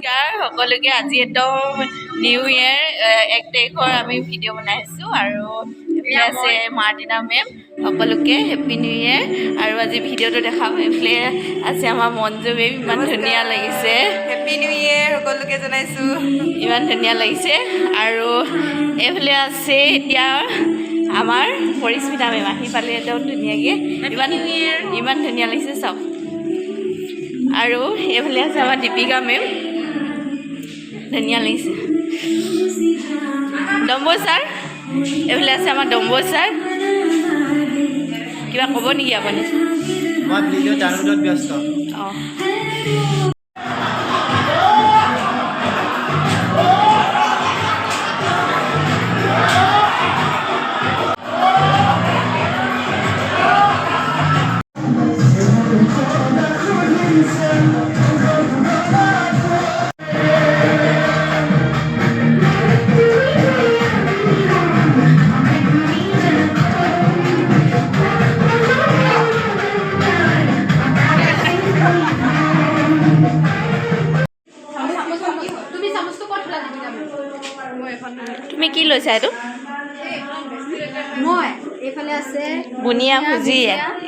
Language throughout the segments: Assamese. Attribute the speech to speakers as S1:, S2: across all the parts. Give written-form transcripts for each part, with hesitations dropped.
S1: নমস্কাৰ সকলোকে আজি একদম নিউ ইয়েৰ 1 তাৰিখৰ আমি ভিডিঅ' বনাই আছোঁ আৰু এইফালে আছে মাৰ্টিনা মেম সকলোকে হেপ্পী নিউ ইয়েৰ আৰু আজি ভিডিঅ'টো দেখাম এইফালে আছে আমাৰ মঞ্জু মেম ইমান ধুনীয়া লাগিছে
S2: হেপ্পী নিউ ইয়েৰ সকলোকে জনাইছোঁ
S1: ইমান ধুনীয়া লাগিছে আৰু এইফালে আছে এতিয়া আমাৰ পৰিস্মিতা মেম আহি পালে একদম ধুনীয়াকৈ ইমান ধুনীয়া লাগিছে চাওক আৰু এইফালে আছে আমাৰ দীপিকা মেম ধুনীয়া লাগিছে ডম্বৈ ছাৰ এইফালে আছে আমাৰ ডম্বৈ ছাৰ কিবা ক'ব নেকি আপুনি
S3: মই ভিডিঅ' ডাউনলোডত ব্যস্ত
S1: অঁ তুমি কি লৈছা এইটো
S4: মই এইফালে আছে
S1: বুনিয়া ভুজি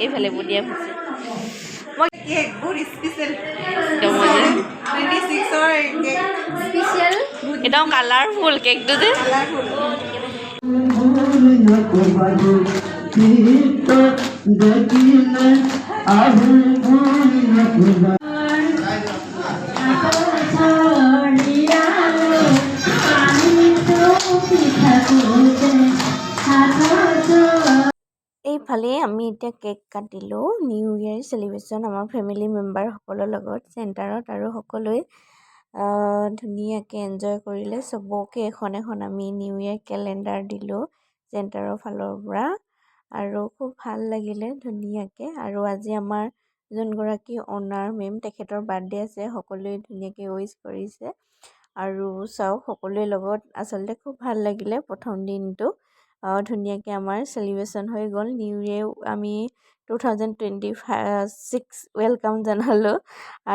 S1: এইফালে বুনিয়া ভুজি
S2: মই কেক বহুত স্পেচিয়েল
S1: ডম্বৈ যে
S2: 26ৰ কেক
S4: স্পেচিয়েল
S1: একদম কালাৰফুল কেকটো যে এইফালে আমি এতিয়া কেক কাটিলোঁ নিউ ইয়েৰ চেলিব্ৰেশ্যন আমাৰ ফেমিলি মেম্বাৰসকলৰ লগত চেণ্টাৰত আৰু সকলোৱে ধুনীয়াকৈ এনজয় কৰিলে চবকে এখন এখন আমি নিউ ইয়েৰ কেলেণ্ডাৰ দিলোঁ চেণ্টাৰৰ ফালৰ পৰা আৰু খুব ভাল লাগিলে ধুনীয়াকৈ আৰু আজি আমাৰ যোনগৰাকী অ'নাৰ মেম তেখেতৰ বাৰ্থডে আছে সকলোৱে ধুনীয়াকৈ উইচ কৰিছে আৰু চাওক সকলোৰে লগত আচলতে খুব ভাল লাগিলে প্ৰথম দিনটো ধুনীয়াকৈ আমাৰ চেলিব্ৰেশ্যন হৈ গ'ল নিউ ইয়েৰ আমি 2026 ৱেলকাম জনালোঁ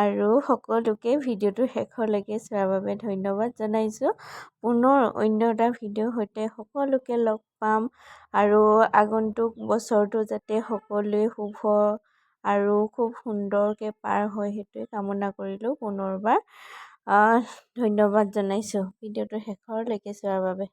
S1: আৰু সকলোকে ভিডিঅ'টো শেষলৈকে চোৱাৰ বাবে ধন্যবাদ জনাইছোঁ পুনৰ অন্য এটা ভিডিঅ'ৰ সৈতে সকলোকে লগ পাম আৰু আগন্তুক বছৰটো যাতে সকলোৱে শুভ আৰু খুব সুন্দৰকৈ পাৰ হয় সেইটোৱে কামনা কৰিলোঁ পুনৰবাৰ ধন্যবাদ জনাইছোঁ ভিডিঅ'টো শেষলৈকে চোৱাৰ বাবে